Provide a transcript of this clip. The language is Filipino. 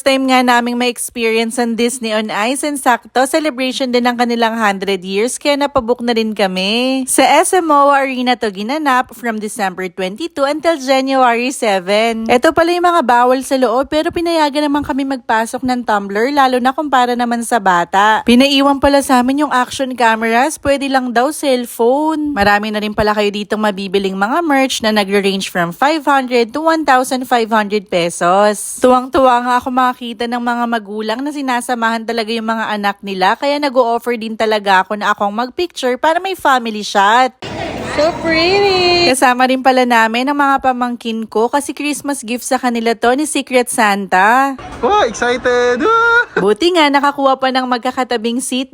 time nga naming ma-experience ang Disney on Ice and sakto, celebration din ng kanilang 100 years kaya napabook na rin kami. Sa SMO Arena to ginanap from December 22 until January 7. Ito pala yung mga bawal sa loob pero pinayagan naman kami magpasok ng tumbler lalo na kumpara naman sa bata. Pinaiwan pala sa amin yung action cameras, pwede lang daw cellphone. Marami na rin pala kayo ditong mabibiling mga merch na nagre-range from 500 to 1,500 pesos. Tuwang-tuwa nga ako makakita ng mga magulang na sinasamahan talaga yung mga anak nila kaya nag-o-offer din talaga ako na akong mag-picture para may family shot. So pretty! Kasama rin pala namin ang mga pamangkin ko kasi Christmas gift sa kanila to ni Secret Santa. Oh, excited! Buti nga nakakuha pa ng magkakatabing seat